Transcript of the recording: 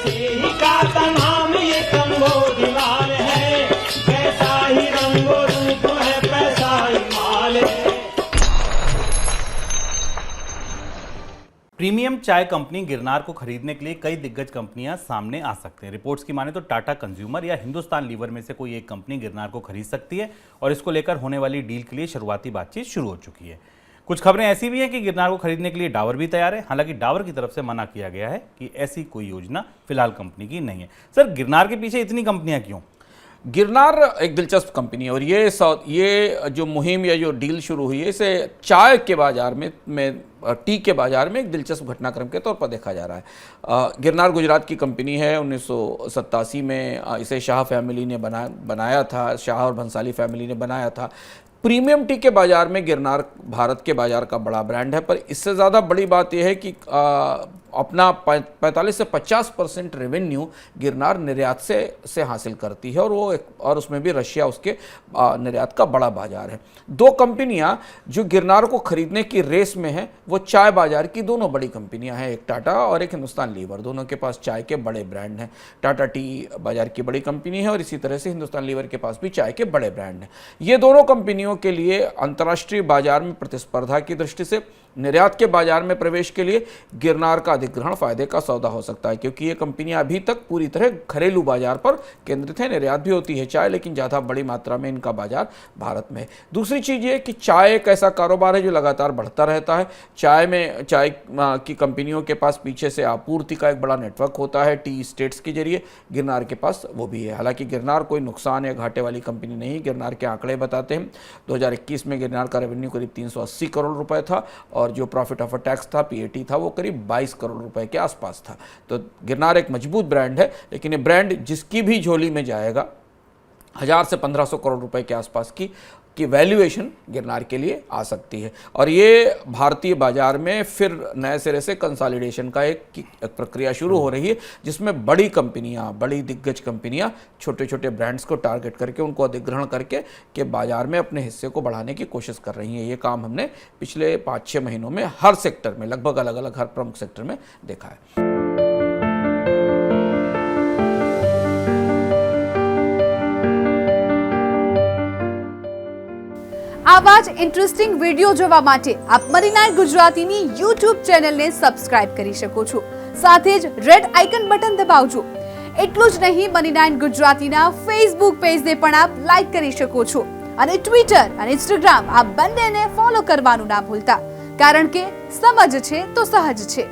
मसीही का तमाम ये संबोधि माल है, वैसा ही रंगो रूप है, पैसा ही माल है। प्रीमियम चाय कंपनी गिरनार को खरीदने के लिए कई दिग्गज कंपनियां सामने आ सकते हैं। रिपोर्ट्स की माने तो टाटा कंज्यूमर या हिंदुस्तान लीवर में से कोई एक कंपनी गिरनार को खरीद सकती है और इसको लेकर होने वाली डील के लिए शुरुआती बातचीत शुरू हो चुकी है। कुछ खबरें ऐसी भी हैं कि गिरनार को खरीदने के लिए डाबर भी तैयार है। हालांकि डाबर की तरफ से मना किया गया है कि ऐसी कोई योजना फिलहाल कंपनी की नहीं है। सर, गिरनार के पीछे इतनी कंपनियां क्यों? गिरनार एक दिलचस्प कंपनी है और ये जो मुहिम या जो डील शुरू हुई है इसे चाय के बाजार में टी के बाजार में एक दिलचस्प घटनाक्रम के तौर पर देखा जा रहा है। गिरनार गुजरात की कंपनी है। 1987 में इसे शाह फैमिली ने बनाया था, शाह और भंसाली फैमिली ने बनाया था। प्रीमियम टी के बाजार में गिरनार भारत के बाजार का बड़ा ब्रांड है, पर इससे ज़्यादा बड़ी बात यह है कि अपना 45 से 50% रेवेन्यू गिरनार निर्यात से हासिल करती है और उसमें भी रशिया उसके निर्यात का बड़ा बाजार है। दो कंपनियां जो गिरनार को खरीदने की रेस में हैं वो चाय बाजार की दोनों बड़ी कंपनियां हैं, एक टाटा और एक हिंदुस्तान लीवर। दोनों के पास चाय के बड़े ब्रांड हैं। टाटा टी बाजार की बड़ी कंपनी है और इसी तरह से हिंदुस्तान लीवर के पास भी चाय के बड़े ब्रांड हैं। ये दोनों कंपनियों के लिए अंतर्राष्ट्रीय बाजार में प्रतिस्पर्धा की दृष्टि से निर्यात के बाजार में प्रवेश के लिए गिरनार का अधिग्रहण फायदे का सौदा हो सकता है, क्योंकि ये कंपनियां अभी तक पूरी तरह घरेलू बाजार पर केंद्रित है। निर्यात भी होती है चाय, लेकिन ज़्यादा बड़ी मात्रा में इनका बाजार भारत में है। दूसरी चीज़ ये कि चाय एक ऐसा कारोबार है जो लगातार बढ़ता रहता है। चाय की कंपनियों के पास पीछे से आपूर्ति का एक बड़ा नेटवर्क होता है टी स्टेट्स के जरिए। गिरनार के पास वो भी है। हालांकि गिरनार कोई नुकसान या घाटे वाली कंपनी नहीं। गिरनार के आंकड़े बताते हैं 2021 में गिरनार का रेवेन्यू करीब 380 करोड़ रुपए था और जो प्रॉफिट आफ्टर टैक्स था, पीएटी था, वो करीब 22 करोड़ रुपए के आसपास था। तो गिरनार एक मजबूत ब्रांड है, लेकिन ये ब्रांड जिसकी भी झोली में जाएगा 1000 से 1500 करोड़ रुपए के आसपास की वैल्यूएशन गिरनार के लिए आ सकती है। और ये भारतीय बाजार में फिर नए सिरे से कंसोलिडेशन का एक प्रक्रिया शुरू हो रही है, जिसमें बड़ी कंपनियां, बड़ी दिग्गज कंपनियां छोटे छोटे ब्रांड्स को टारगेट करके उनको अधिग्रहण करके के बाजार में अपने हिस्से को बढ़ाने की कोशिश कर रही हैं। ये काम हमने पिछले 5-6 महीनों में हर सेक्टर में, लगभग अलग अलग हर प्रमुख सेक्टर में देखा है। આવા જ ઇન્ટરેસ્ટિંગ વિડીયો જોવા માટે આપ મની9 ગુજરાતીની YouTube ચેનલને સબસ્ક્રાઇબ કરી શકો છો। સાથે જ રેડ આઇકન બટન દબાવજો। એટલું જ નહીં, મની9 ગુજરાતીના Facebook પેજને પણ આપ લાઈક કરી શકો છો અને Twitter અને Instagram આ બંનેને ફોલો કરવાનું ના ભૂલતા, કારણ કે સમજ છે તો સહજ છે।